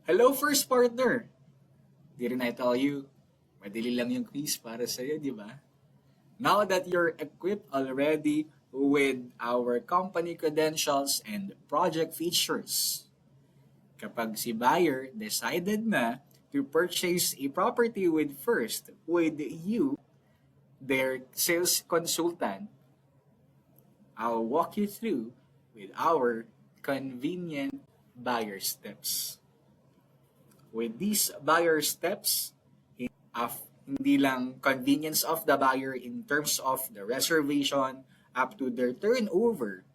Hello, first partner! Didn't I tell you, madali lang yung quiz para sa'yo, di ba? Now that you're equipped already with our company credentials and project features, kapag si buyer decided na to purchase a property with you, their sales consultant, I'll walk you through with our convenient buyer steps. With these buyer steps, hindi lang convenience of the buyer in terms of the reservation up to their turnover,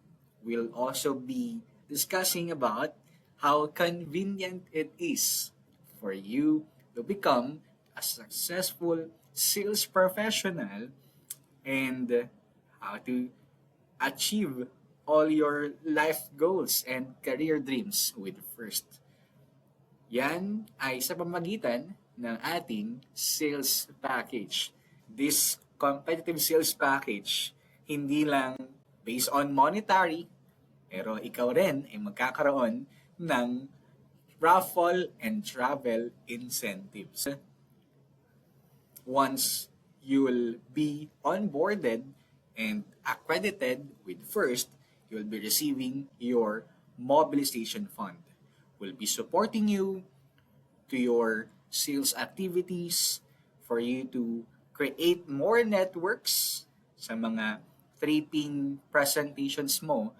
we'll also be discussing about how convenient it is for you to become a successful sales professional and how to achieve all your life goals and career dreams with First. Yan ay sa pamagitan ng ating sales package. This competitive sales package, hindi lang based on monetary, pero ikaw rin ay magkakaroon ng raffle and travel incentives. Once you'll be onboarded and accredited with First, you'll be receiving your mobilization fund. We'll be supporting you to your sales activities for you to create more networks sa mga tripping presentations mo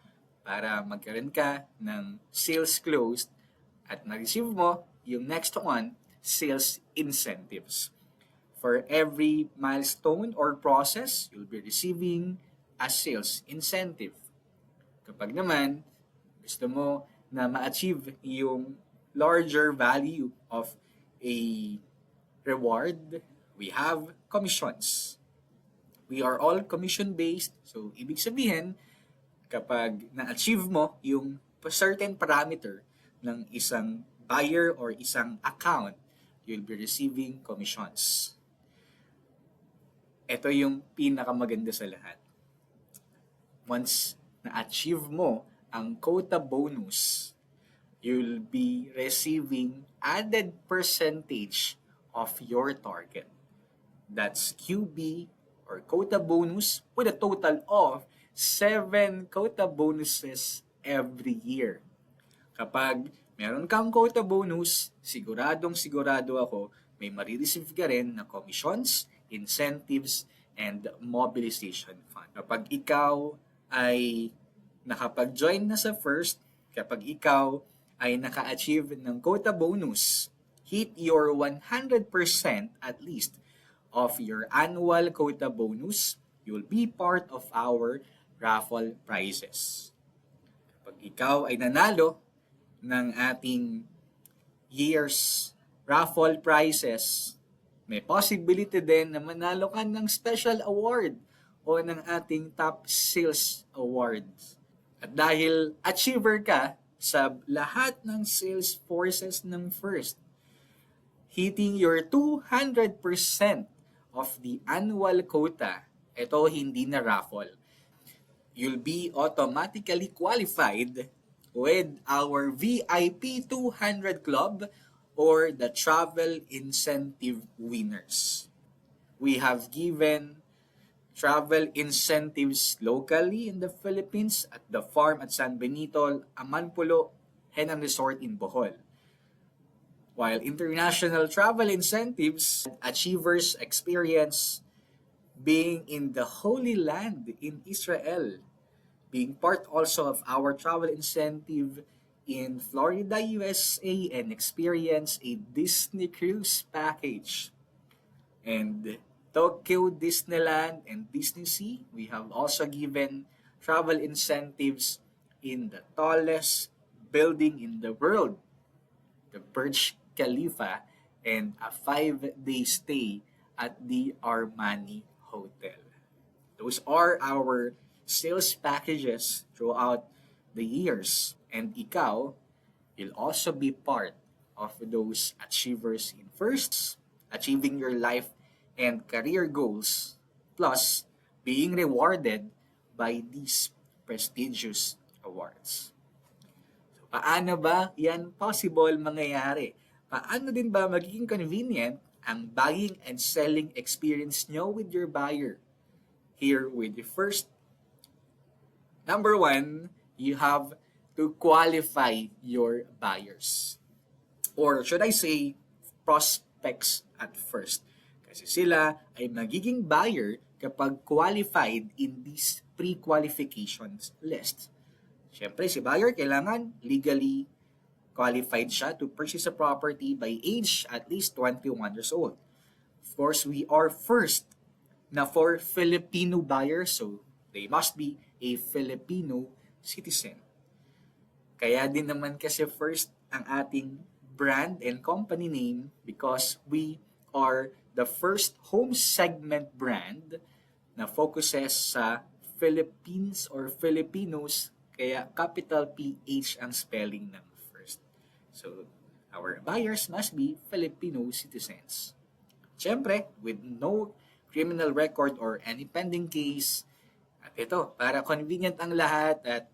para magkaroon ka ng sales closed at ma-receive mo yung next one, sales incentives. For every milestone or process, you'll be receiving a sales incentive. Kapag naman gusto mo na ma-achieve yung larger value of a reward, we have commissions. We are all commission-based. So, ibig sabihin, kapag na-achieve mo yung certain parameter ng isang buyer or isang account, you'll be receiving commissions. Ito yung pinakamaganda sa lahat. Once na-achieve mo ang quota bonus, you'll be receiving added percentage of your target. That's QB or quota bonus with a total of 7 quota bonuses every year. Kapag meron kang quota bonus, sigurado ako may marireceive ka rin na commissions, incentives, and mobilization fund. Kapag ikaw ay nakapag-join na sa First, kapag ikaw ay naka-achieve ng quota bonus, hit your 100% at least of your annual quota bonus, you'll be part of our raffle prizes. Kapag ikaw ay nanalo ng ating year's raffle prizes, may possibility din na manalo ka ng special award o ng ating top sales awards. At dahil achiever ka sa lahat ng sales forces ng First, hitting your 200% of the annual quota, ito hindi na raffle. You'll be automatically qualified with our VIP 200 Club or the travel incentive winners. We have given travel incentives locally in the Philippines at the farm at San Benito, Amanpulo, Henan Resort in Bohol. While international travel incentives, achievers experience being in the Holy Land in Israel, being part also of our travel incentive in Florida, USA, and experience a Disney cruise package. And Tokyo Disneyland and Disney Sea, we have also given travel incentives in the tallest building in the world, the Burj Khalifa, and a 5-day stay at the Armani Hotel. Those are our sales packages throughout the years. And ikaw, you'll also be part of those achievers in First, achieving your life and career goals, plus being rewarded by these prestigious awards. So Paano ba yan possible mangyayari? Paano din ba magiging convenient ang buying and selling experience nyo with your buyer? Here with the first, number one, you have to qualify your buyers. Or should I say, prospects at first. Kasi sila ay magiging buyer kapag qualified in this pre-qualifications list. Siyempre, si buyer kailangan legally qualified siya to purchase a property by age at least 21 years old. Of course, we are first na for Filipino buyers, so they must be a Filipino citizen. Kaya din naman kasi first ang ating brand and company name because we are the first home segment brand na focuses sa Philippines or Filipinos, kaya capital PH ang spelling ng first. So, our buyers must be Filipino citizens. Siyempre, with no criminal record or any pending case. At ito, para convenient ang lahat at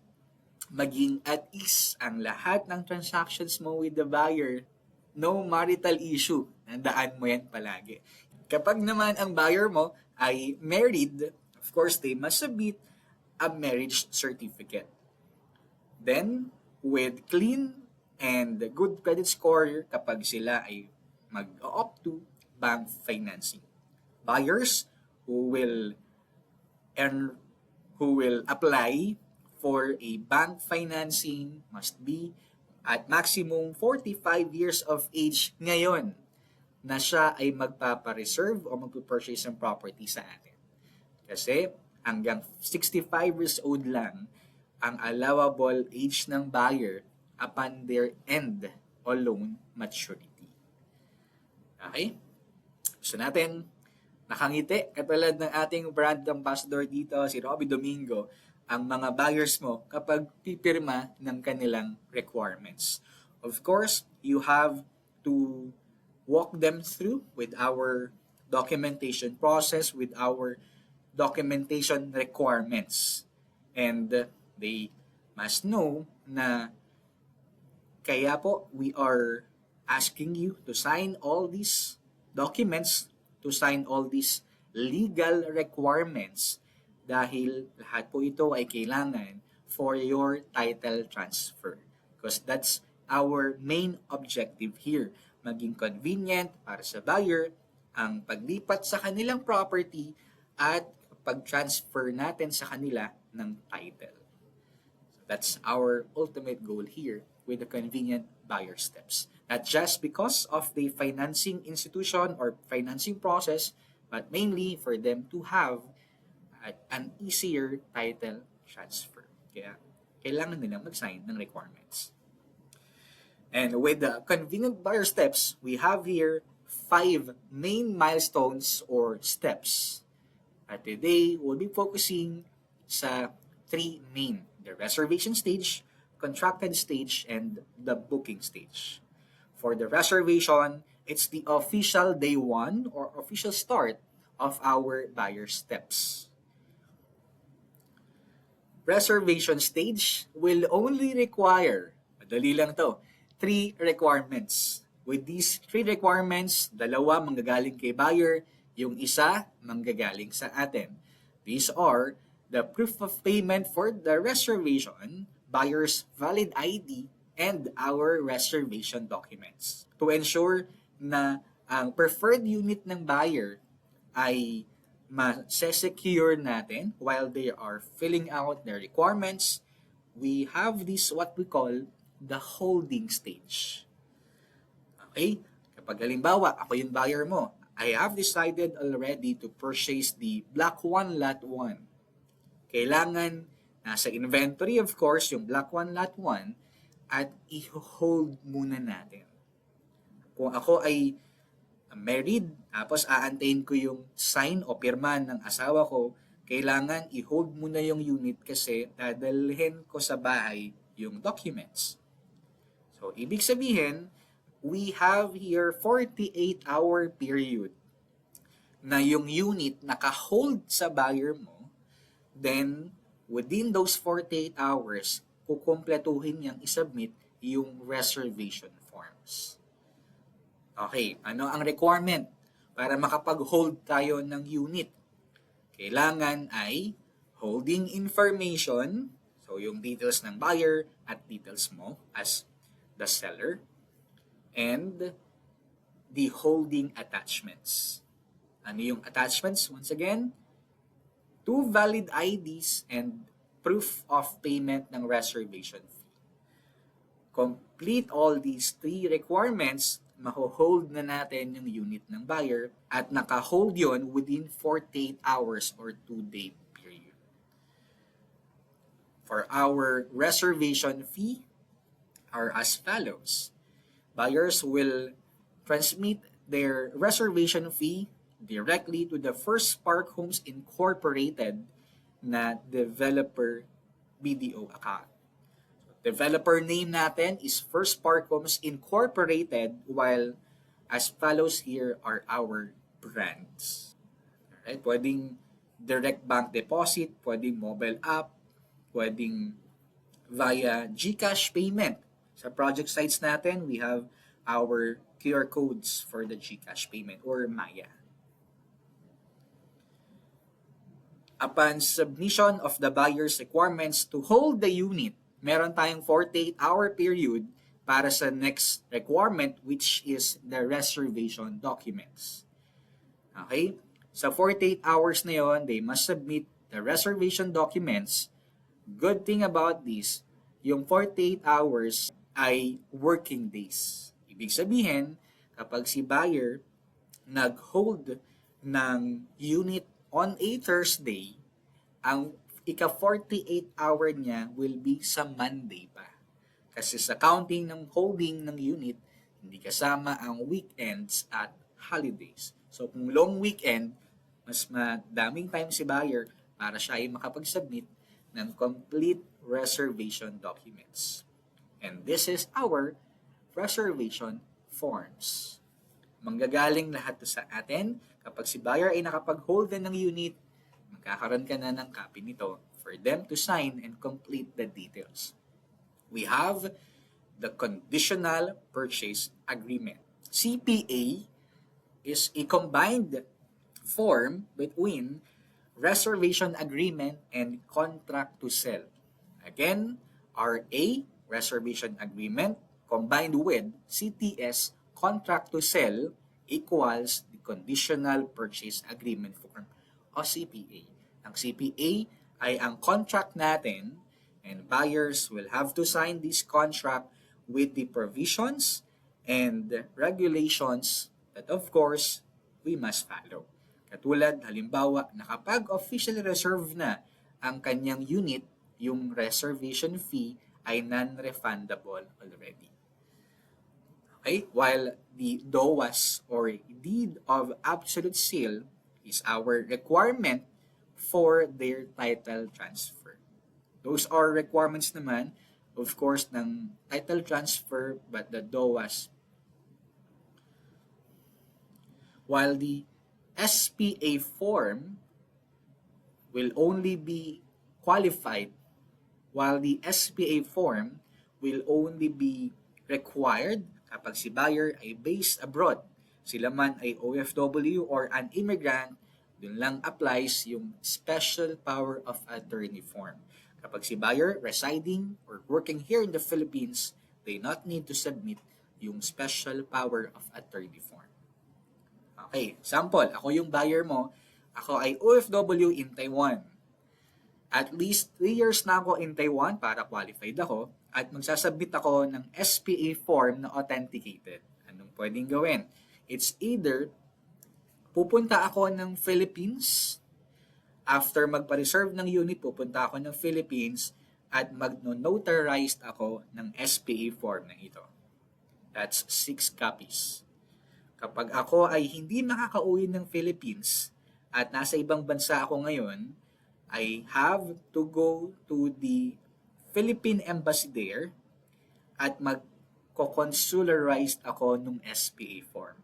maging at ease ang lahat ng transactions mo with the buyer, no marital issue. Tandaan mo yan palagi. Kapag naman ang buyer mo ay married, of course, they must submit a marriage certificate. Then, with clean and good credit score, kapag sila ay mag-opt to bank financing. Buyers who will apply for a bank financing must be at maximum 45 years of age ngayon na siya ay magpapareserve o magpapurchase ng property sa atin. Kasi hanggang 65 years old lang ang allowable age ng buyer upon their end o loan maturity. Okay? Gusto natin nakangiti, katulad ng ating brand ambassador dito, si Robby Domingo, ang mga buyers mo kapag pipirma ng kanilang requirements. Of course, you have to walk them through with our documentation process, with our documentation requirements. And they must know na kaya po we are asking you to sign all these documents, to sign all these legal requirements dahil lahat po ito ay kailangan for your title transfer. Because that's our main objective here. Maging convenient para sa buyer ang paglipat sa kanilang property at pag-transfer natin sa kanila ng title. So that's our ultimate goal here with the convenient buyer steps. Not just because of the financing institution or financing process, but mainly for them to have an easier title transfer. Kaya kailangan nilang mag-sign ng requirements. And with the convenient buyer steps, we have here 5 main milestones or steps. At today, we'll be focusing sa 3 main: the reservation stage, contracted stage, and the booking stage. For the reservation, it's the official day 1 or official start of our buyer steps. Reservation stage will only require, madali lang to, 3 requirements. With these 3 requirements, 2 manggagaling kay buyer, yung isa manggagaling sa atin. These are the proof of payment for the reservation, buyer's valid ID, and our reservation documents. To ensure na ang preferred unit ng buyer ay ma-secure natin while they are filling out their requirements, we have this what we call the holding stage. Okay? Kapag halimbawa, ako yung buyer mo, I have decided already to purchase the Block 1 Lot 1. Kailangan nasa inventory, of course, yung Block 1 Lot 1 at i-hold muna natin. Kung ako ay married, tapos aantayin ko yung sign o pirma ng asawa ko, kailangan i-hold muna yung unit kasi dadalhin ko sa bahay yung documents. So, ibig sabihin, we have here 48-hour period na yung unit naka-hold sa buyer mo, then within those 48 hours, kukumpletuhin niyang isubmit yung reservation forms. Okay, ano ang requirement para makapag-hold tayo ng unit? Kailangan ay holding information, so yung details ng buyer at details mo as the seller, and the holding attachments. Ano yung attachments? Once again, 2 valid IDs and proof of payment ng reservation fee. Complete all these 3 requirements, maho-hold na natin yung unit ng buyer at naka-hold yon within 48 hours or 2-day period. For our reservation fee are as follows. Buyers will transmit their reservation fee directly to the First Spark Homes Incorporated na developer BDO account. Developer name natin is First Spark Homes Incorporated, while as follows here are our brands. Alright, pwedeng direct bank deposit, pwedeng mobile app, pwedeng via GCash payment. Sa project sites natin, we have our QR codes for the GCash payment or Maya. Upon submission of the buyer's requirements to hold the unit, meron tayong 48-hour period para sa next requirement, which is the reservation documents. Okay? Sa 48 hours na yon, they must submit the reservation documents. Good thing about this, yung 48 hours ay working days. Ibig sabihin, kapag si buyer nag-hold ng unit on a Thursday, ang ika-48 hour niya will be sa Monday pa. Kasi sa counting ng holding ng unit, hindi kasama ang weekends at holidays. So kung long weekend, mas madaming time si buyer para siya ay makapag-submit ng complete reservation documents. And this is our reservation forms. Manggagaling lahat to sa atin. Kapag si buyer ay nakapag-hold na ng unit, magkakaroon ka na ng copy nito for them to sign and complete the details. We have the Conditional Purchase Agreement. CPA is a combined form between reservation agreement and contract to sell. Again, RA, reservation agreement, combined with CTS, contract to sell, equals the Conditional Purchase Agreement form o CPA. Ang CPA ay ang contract natin, and buyers will have to sign this contract with the provisions and regulations that of course we must follow. Katulad, halimbawa, na kapag officially reserved na ang kanyang unit, yung reservation fee ay non-refundable already. Okay? While the DOAS or Deed of Absolute Sale is our requirement for their title transfer. Those are requirements naman, of course, ng title transfer, but the DOAS. While the SPA form will only be qualified, while the SPA form will only be required kapag si buyer ay based abroad. Sila man ay OFW or an immigrant, dun lang applies yung Special Power of Attorney form. Kapag si buyer residing or working here in the Philippines, they not need to submit yung Special Power of Attorney form. Okay, sample, ako yung buyer mo, ako ay OFW in Taiwan. At least 3 years na ako in Taiwan para qualified ako at magsasubmit ako ng SPA form na authenticated. Anong pwedeng gawin? It's either pupunta ako ng Philippines, after magpa-reserve ng unit, pupunta ako ng Philippines at mag-notarized ako ng SPA form na ito. That's 6 copies. Kapag ako ay hindi makakauwi ng Philippines at nasa ibang bansa ako ngayon, I have to go to the Philippine Embassy there at mag-consularized ako ng SPA form.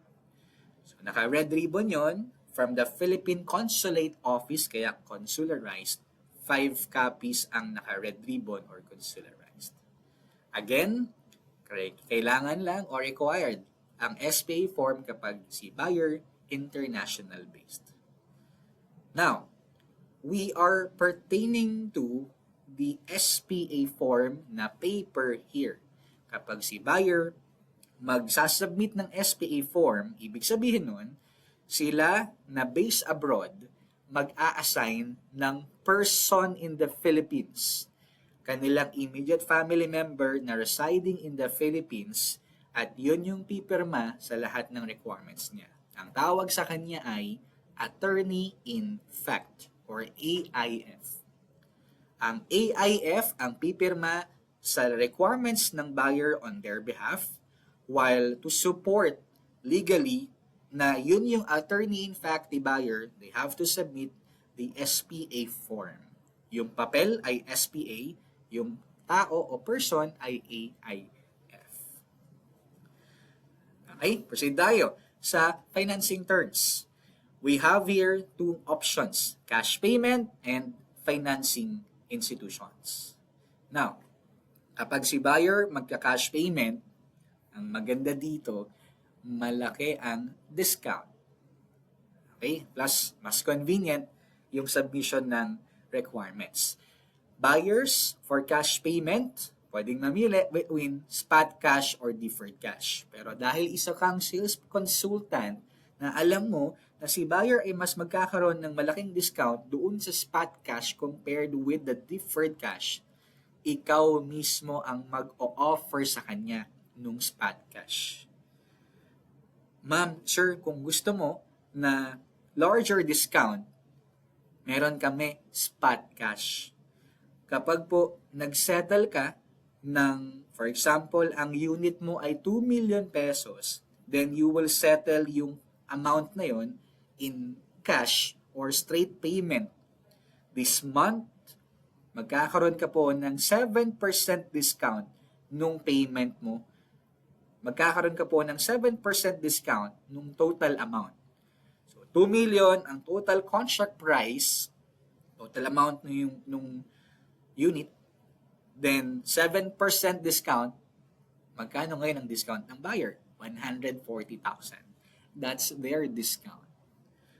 So, naka-red ribbon yon from the Philippine Consulate Office, kaya consularized. 5 copies ang naka-red ribbon or consularized. Again, Correct. Kailangan lang or required ang SPA form kapag si buyer international based. Now, we are pertaining to the SPA form na paper here. Kapag si buyer magsasubmit ng SPA form, ibig sabihin nun, sila na based abroad mag-a-assign ng person in the Philippines. Kanilang immediate family member na residing in the Philippines at yun yung pipirma sa lahat ng requirements niya. Ang tawag sa kanya ay Attorney in Fact or AIF. Ang AIF ang pipirma sa requirements ng buyer on their behalf, while to support legally na yun yung attorney in fact ni buyer, they have to submit the SPA form. Yung papel ay SPA, yung tao o person ay AIF. Okay, proceed tayo sa financing terms. We have here two options, cash payment and financing institutions. Now, kapag si buyer magka-cash payment, ang maganda dito, malaki ang discount. Okay? Plus, mas convenient yung submission ng requirements. Buyers for cash payment, pwedeng mamili between spot cash or deferred cash. Pero dahil isa kang sales consultant na alam mo na si buyer ay mas magkakaroon ng malaking discount doon sa spot cash compared with the deferred cash, ikaw mismo ang mag-o-offer sa kanya nung spot cash. Ma'am, sir, kung gusto mo na larger discount, meron kami spot cash. Kapag po nagsettle ka ng, for example, ang unit mo ay 2 million pesos, then you will settle yung amount na yon in cash or straight payment. This month, magkakaroon ka po ng 7% discount nung payment mo. Magkakaroon ka po ng 7% discount nung total amount. So, 2 million ang total contract price, total amount nung unit, then 7% discount, magkano ngayon ang discount ng buyer? 140,000. That's their discount.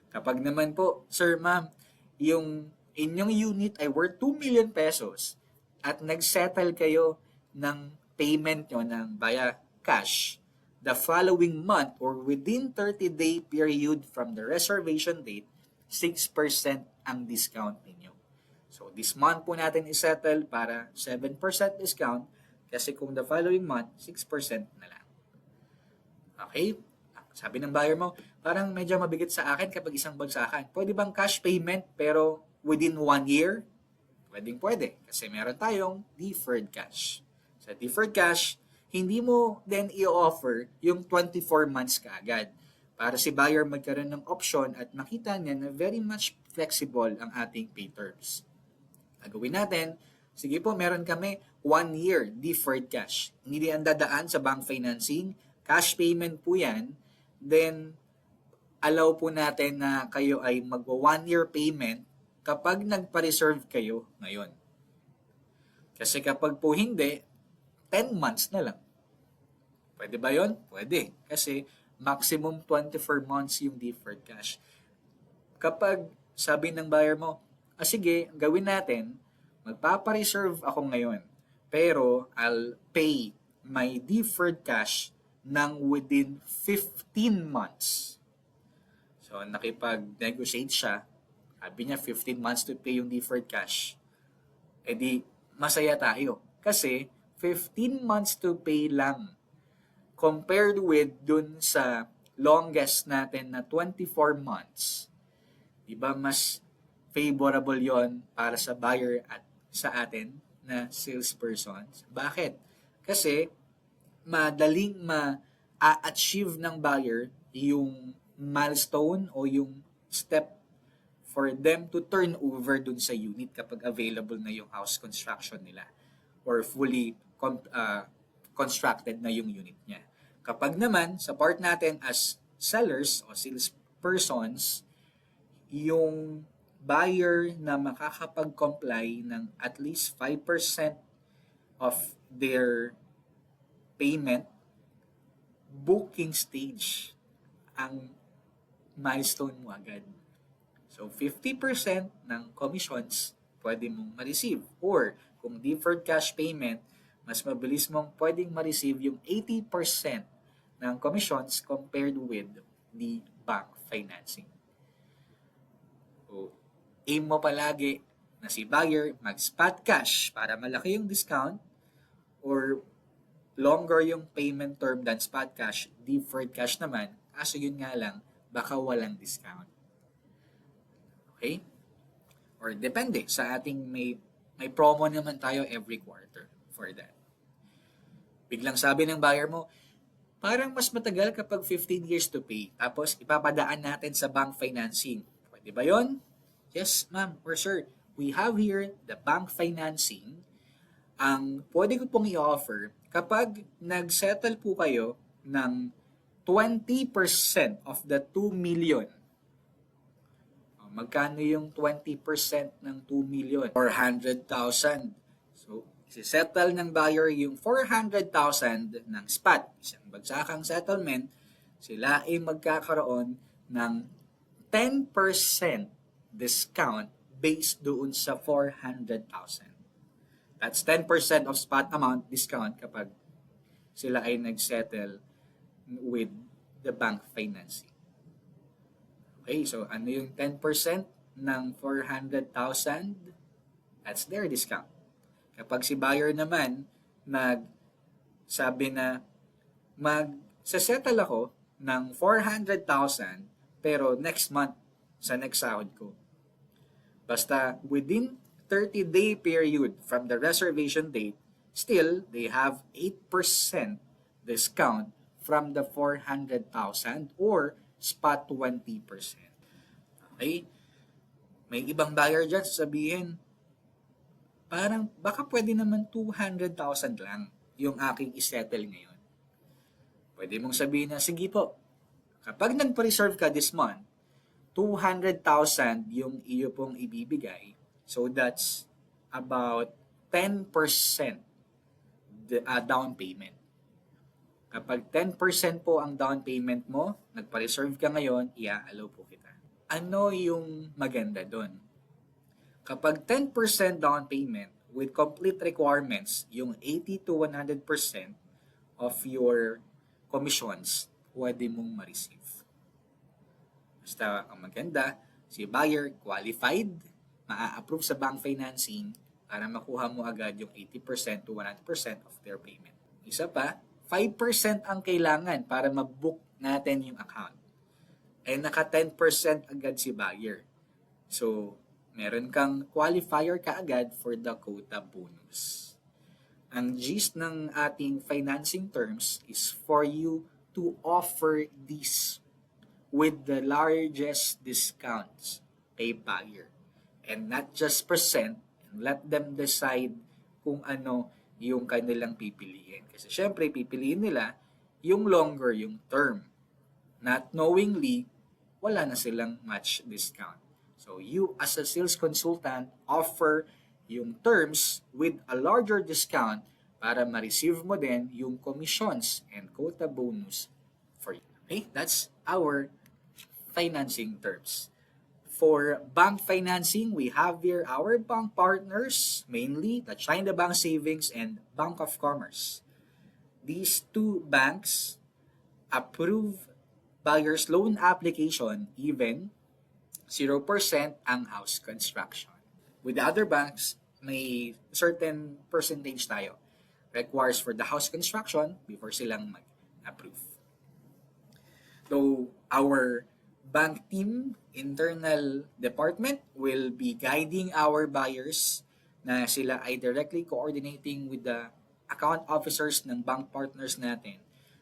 Kapag naman po, sir, ma'am, yung inyong unit ay worth 2 million pesos at nagsettle kayo ng payment nyo ng via cash the following month or within 30-day period from the reservation date, 6% ang discount ninyo. So, this month po natin isettle para 7% discount kasi kung the following month, 6% na lang. Okay? Sabi ng buyer mo, parang medyo mabigat sa akin kapag isang bagsakan. Pwede bang cash payment pero within 1 year? Pwede. Kasi meron tayong deferred cash. Sa deferred cash, hindi mo then i-offer yung 24 months kaagad para si buyer magkaroon ng option at makita niya na very much flexible ang ating pay terms. Gagawin natin, sige po, meron kami 1 year deferred cash. Hindi ang dadaan sa bank financing, cash payment po yan, then allow po natin na kayo ay mag-1 year payment kapag nagpa-reserve kayo ngayon. Kasi kapag po hindi, 10 months na lang. Pwede ba yon? Pwede. Kasi maximum 24 months yung deferred cash. Kapag sabi ng buyer mo, sige, gawin natin, magpapa-reserve ako ngayon, pero I'll pay my deferred cash ng within 15 months. So, nakipag-negotiate siya, sabi niya 15 months to pay yung deferred cash. E di, masaya tayo. Kasi, 15 months to pay lang. Compared with dun sa longest natin na 24 months. Diba mas favorable yon para sa buyer at sa atin na salespersons? Bakit? Kasi, madaling ma-achieve ng buyer yung milestone o yung step for them to turn over dun sa unit kapag available na yung house construction nila or fully constructed na yung unit niya. Kapag naman, sa part natin as sellers o salespersons, yung buyer na makakapag-comply ng at least 5% of their payment, booking stage ang milestone mo agad. So, 50% ng commissions pwede mong ma-receive. Or, kung deferred cash payment, mas mabilis mong pwedeng ma-receive yung 80% ng commissions compared with the bank financing. So, aim mo palagi na si buyer mag-spot cash para malaki yung discount or longer yung payment term than spot cash, deferred cash naman, kaso yun nga lang, baka walang discount. Okay? Or depende sa ating may promo naman tayo every quarter for that. Biglang sabi ng buyer mo, parang mas matagal kapag 15 years to pay. Tapos ipapadaan natin sa bank financing. Pwede ba yun? Yes, ma'am or sir. We have here the bank financing. Ang pwede ko pong i-offer kapag nag-settle po kayo ng 20% of the 2 million. Magkano yung 20% ng 2 million? 400,000. So, isi-settle ng buyer yung 400,000 ng spot. Isang bagsakang settlement, sila ay magkakaroon ng 10% discount based doon sa 400,000. That's 10% of spot amount discount kapag sila ay nag-settle with the bank financing. Okay, so ano yung 10% ng 400,000? That's their discount. Kapag si buyer naman sabi na mag-settle ako ng 400,000 pero next month sa next sahod ko. Basta within 30-day period from the reservation date, still they have 8% discount from the 400,000 or spot 20%. Okay? May ibang buyer dyan sasabihin, parang baka pwede naman 200,000 lang yung aking isettle ngayon. Pwede mong sabihin na, sige po, kapag nagpa-reserve ka this month, 200,000 yung iyo pong ibibigay. So that's about 10% down payment. Kapag 10% po ang down payment mo, nagpa-reserve ka ngayon, i-allow po kita. Ano yung maganda doon? Kapag 10% down payment with complete requirements, yung 80 to 100% of your commissions, pwede mong ma-receive. Basta ang maganda, si buyer qualified, maa-approve sa bank financing para makuha mo agad yung 80% to 100% of their payment. Isa pa, 5% ang kailangan para mag-book natin yung account. Eh naka 10% agad si buyer. So, meron kang qualifier kaagad for the quota bonus. Ang gist ng ating financing terms is for you to offer this with the largest discounts kay buyer. And not just percent, and let them decide kung ano yung kanilang pipiliin. Kasi syempre, pipiliin nila yung longer yung term. Not knowingly, wala na silang much discount. So you as a sales consultant offer yung terms with a larger discount para ma-receive mo din yung commissions and quota bonus for you. Okay? That's our financing terms. For bank financing, we have here our bank partners, mainly the China Bank Savings and Bank of Commerce. These two banks approve buyer's loan application even 0% ang house construction. With the other banks, may certain percentage tayo requires for the house construction before silang mag-approve. So, our bank team, internal department will be guiding our buyers na sila ay directly coordinating with the account officers ng bank partners natin.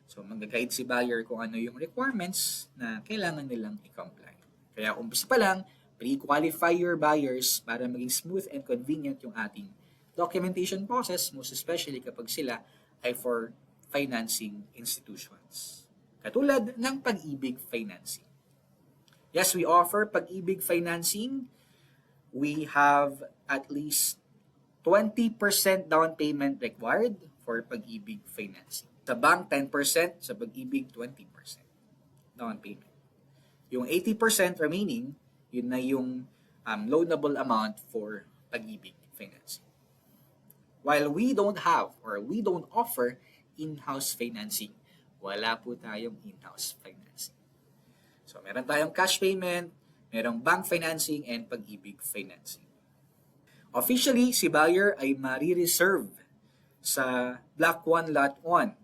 So, mag-guide si buyer kung ano yung requirements na kailangan nilang i-comply. Kaya umpisa pa lang, pre-qualify your buyers para maging smooth and convenient yung ating documentation process, most especially kapag sila ay for financing institutions. Katulad ng Pag-ibig Financing. Yes, we offer Pag-ibig Financing. We have at least 20% down payment required for Pag-ibig Financing. Sa bank, 10%. Sa Pag-ibig, 20% down payment. Yung 80% remaining, yun na yung loanable amount for Pag-ibig financing. While we don't have or we don't offer in-house financing, wala po tayong in-house financing. So, meron tayong cash payment, merong bank financing, and Pag-ibig financing. Officially, si buyer ay marireserve sa Block 1, Lot 1.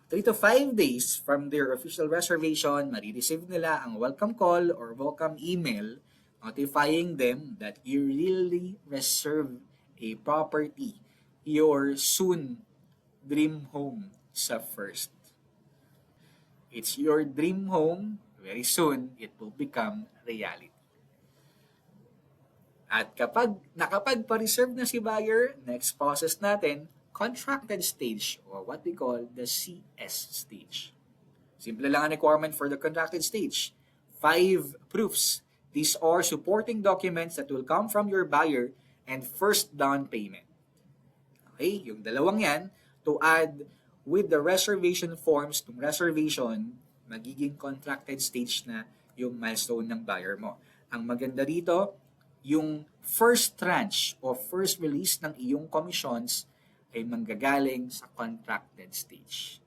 3 to 5 days from their official reservation, marireceive nila ang welcome call or welcome email notifying them that you really reserve a property, your soon dream home sa First. It's your dream home. Very soon, it will become reality. At kapag nakapagpa-reserve na si buyer, next process natin, contracted stage or what we call the CS stage. Simple lang ang requirement for the contracted stage. 5 proofs. These are supporting documents that will come from your buyer and first down payment. Okay, yung dalawang yan, to add with the reservation forms, itong reservation, magiging contracted stage na yung milestone ng buyer mo. Ang maganda dito, yung first tranche o first release ng iyong commissions ay manggagaling sa contracted stage.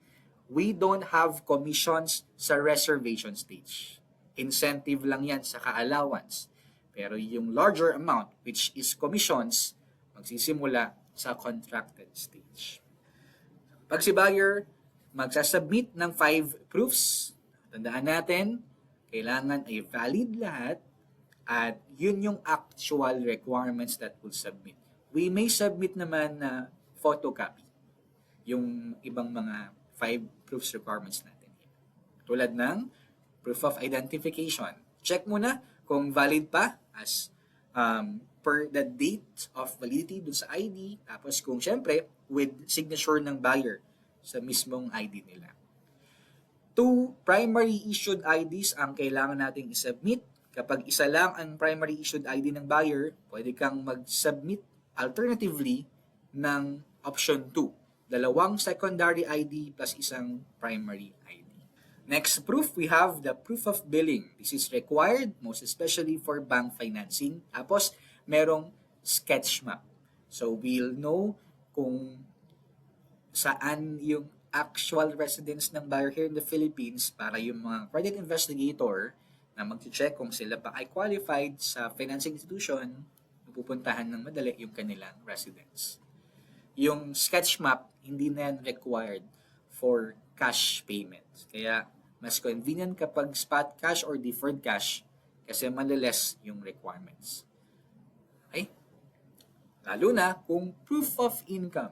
We don't have commissions sa reservation stage. Incentive lang yan sa ka-allowance. Pero yung larger amount, which is commissions, magsisimula sa contracted stage. Pag si buyer magsasubmit ng 5 proofs, tandaan natin, kailangan ay valid lahat at yun yung actual requirements that we'll submit. We may submit naman na photocopy yung ibang mga 5 proofs requirements natin. Tulad ng proof of identification. Check muna kung valid pa as per the date of validity dun sa ID. Tapos kung syempre, with signature ng buyer sa mismong ID nila. 2 primary issued IDs ang kailangan nating isubmit. Kapag isa lang ang primary issued ID ng buyer, pwede kang mag-submit alternatively ng option 2. 2 secondary ID plus isang primary ID. Next proof, we have the proof of billing. This is required most especially for bank financing. Tapos, merong sketch map. So, we'll know kung saan yung actual residence ng buyer here in the Philippines para yung mga credit investigator na mag-check kung sila pa ay qualified sa financing institution, pupuntahan ng madali yung kanilang residence. Yung sketch map, hindi na yan required for cash payments. Kaya, mas convenient kapag spot cash or deferred cash kasi maliless yung requirements. Okay? Lalo na kung proof of income.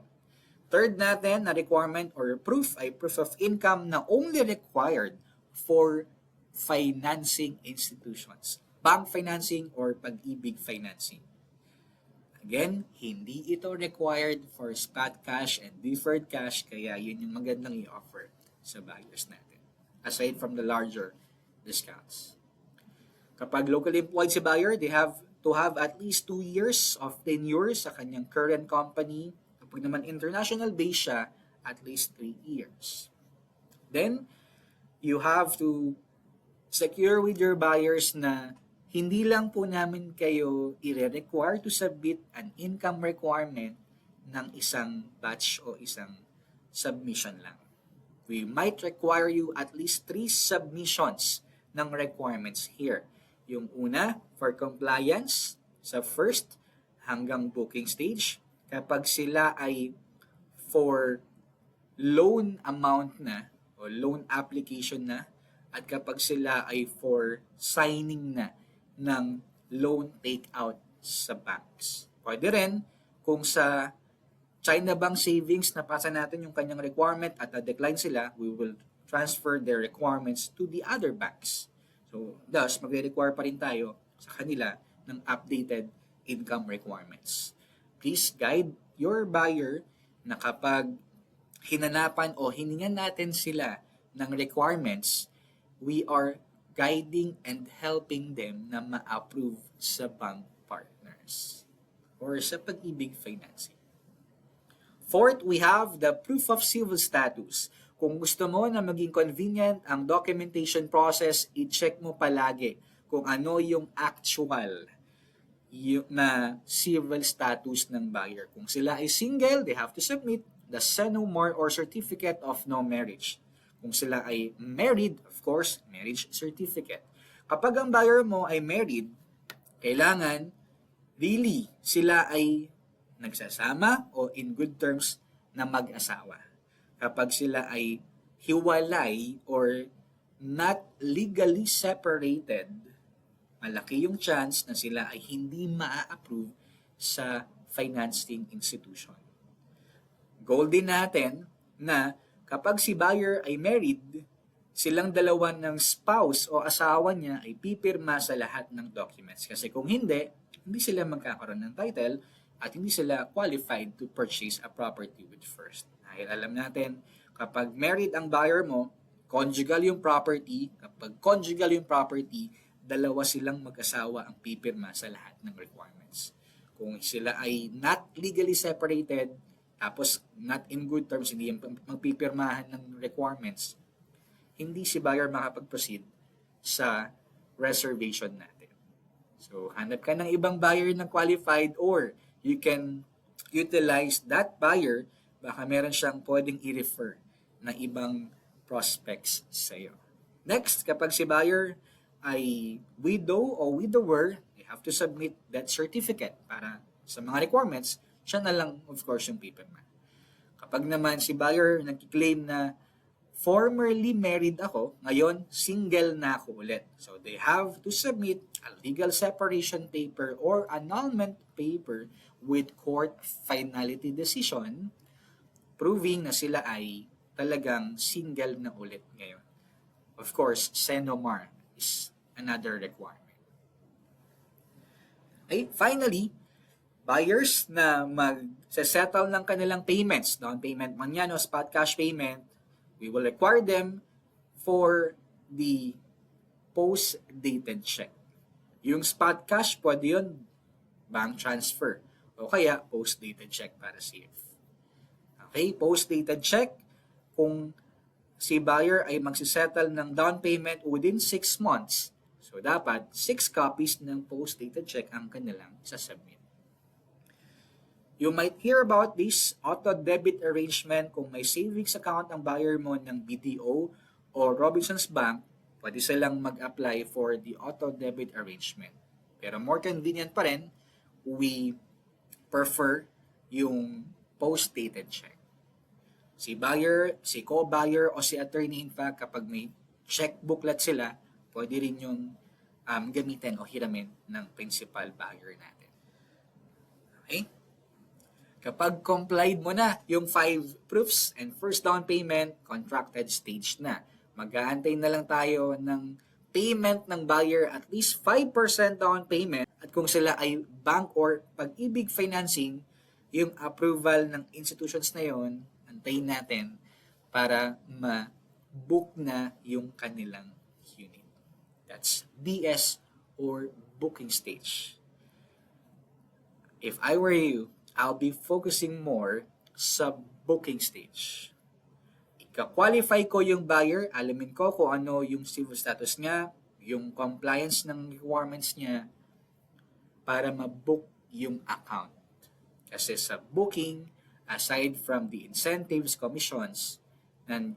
Third natin na requirement or proof ay proof of income na only required for financing institutions. Bank financing or Pag-ibig financing. Again, hindi ito required for spot cash and deferred cash kaya yun yung magandang i-offer sa buyers natin. Aside from the larger discounts. Kapag locally employed si buyer, they have to have at least 2 years of tenure sa kanyang current company. Kapag naman international based siya, at least 3 years. Then, you have to secure with your buyers na hindi lang po namin kayo i-require to submit an income requirement ng isang batch o isang submission lang. We might require you at least 3 submissions ng requirements here. Yung una, for compliance sa first hanggang booking stage. Kapag sila ay for loan amount na o loan application na at kapag sila ay for signing na ng loan takeout sa banks. Pwede rin kung sa China Bank Savings napasa natin yung kanyang requirement at na-decline sila, we will transfer their requirements to the other banks. So, thus, magre-require pa rin tayo sa kanila ng updated income requirements. Please guide your buyer na kapag hinanapan o hiningan natin sila ng requirements, we are guiding and helping them na ma-approve sa bank partners or sa Pag-ibig financing. Fourth, we have the proof of civil status. Kung gusto mo na maging convenient ang documentation process, i-check mo palagi kung ano yung actual na civil status ng buyer. Kung sila ay single, they have to submit the SENOMAR or Certificate of No Marriage. Kung sila ay married, of course, marriage certificate. Kapag ang buyer mo ay married, kailangan really sila ay nagsasama o in good terms na mag-asawa. Kapag sila ay hiwalay or not legally separated, malaki yung chance na sila ay hindi maa-approve sa financing institution. Goal din natin na kapag si buyer ay married, silang dalawa ng spouse o asawa niya ay pipirma sa lahat ng documents. Kasi kung hindi sila magkakaroon ng title at hindi sila qualified to purchase a property with first. Dahil alam natin, kapag married ang buyer mo, conjugal yung property. Kapag conjugal yung property, dalawa silang mag-asawa ang pipirma sa lahat ng requirements. Kung sila ay not legally separated, tapos not in good terms, hindi magpipirmahan ng requirements, hindi si buyer makapag-proceed sa reservation natin. So, hanap ka ng ibang buyer na qualified or you can utilize that buyer, baka meron siyang pwedeng i-refer na ibang prospects sa iyo. Next, kapag si buyer ay widow o widower, they have to submit that certificate para sa mga requirements, siya na lang, of course, yung pipirma. Kapag naman si buyer nag-claim na formerly married ako, ngayon single na ako ulit. So they have to submit a legal separation paper or annulment paper with court finality decision proving na sila ay talagang single na ulit ngayon. Of course, SENOMAR is another requirement. Okay, finally, buyers na mag-settle ng kanilang payments, down payment man yan o spot cash payment, we will require them for the post-dated check. Yung spot cash, pwede yun bank transfer o kaya post-dated check para safe. Okay, post-dated check, kung si buyer ay magsisettle ng down payment within 6 months, so dapat 6 copies ng post-dated check ang kanilang sasubmit. You might hear about this auto-debit arrangement kung may savings account ang buyer mo ng BDO o Robinsons Bank, pwede silang mag-apply for the auto-debit arrangement. Pero more convenient pa rin, we prefer yung post-dated check. Si buyer, si co-buyer o si attorney, in fact, kapag may check booklet sila, pwede rin yung gamitin o hiramin ng principal buyer natin. Okay? Kapag complied mo na yung 5 proofs and first down payment, contracted stage na. Mag-aantay na lang tayo ng payment ng buyer at least 5% down payment at kung sila ay bank or Pag-ibig financing, yung approval ng institutions na yon, antayin natin para ma-book na yung kanilang unit. That's DS or booking stage. If I were you, I'll be focusing more sa booking stage. Ika-qualify ko yung buyer, alamin ko kung ano yung civil status niya, yung compliance ng requirements niya para ma-book yung account. Kasi sa booking, aside from the incentives, commissions,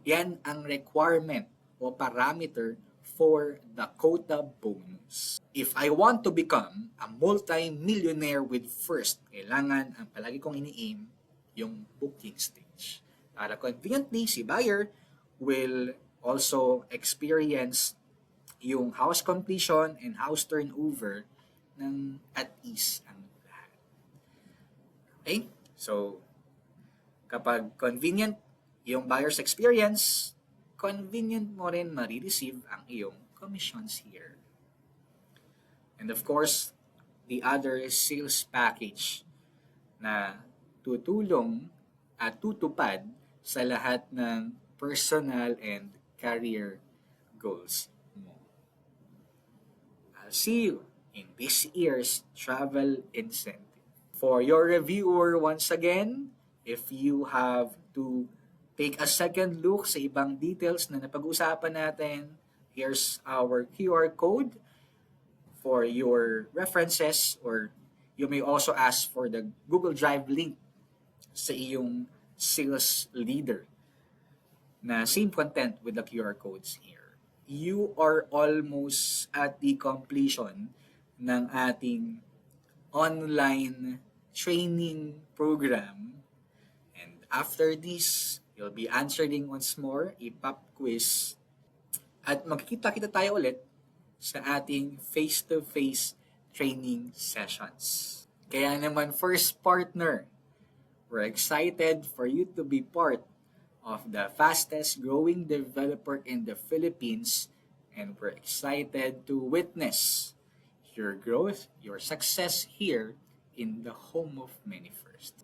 yan ang requirement o parameter for the quota bonus. If I want to become a multi-millionaire with first, kailangan ang palagi kong ini-aim yung booking stage. Para conveniently, si buyer will also experience yung house completion and house turnover ng at ease ang lahat. Okay? So, kapag convenient yung buyer's experience, convenient mo rin marireceive ang iyong commissions here. And of course, the other sales package na tutulong at tutupad sa lahat ng personal and career goals mo. I'll see you in this year's travel incentive. For your reviewer, once again, if you have to take a second look sa ibang details na napag-usapan natin. Here's our QR code for your references, or you may also ask for the Google Drive link sa iyong sales leader na same content with the QR codes here. You are almost at the completion ng ating online training program. And after this, you'll be answering once more a pop quiz at magkikita-kita tayo ulit sa ating face-to-face training sessions. Kaya naman, first partner, we're excited for you to be part of the fastest growing developer in the Philippines, and we're excited to witness your growth, your success here in the home of Many First.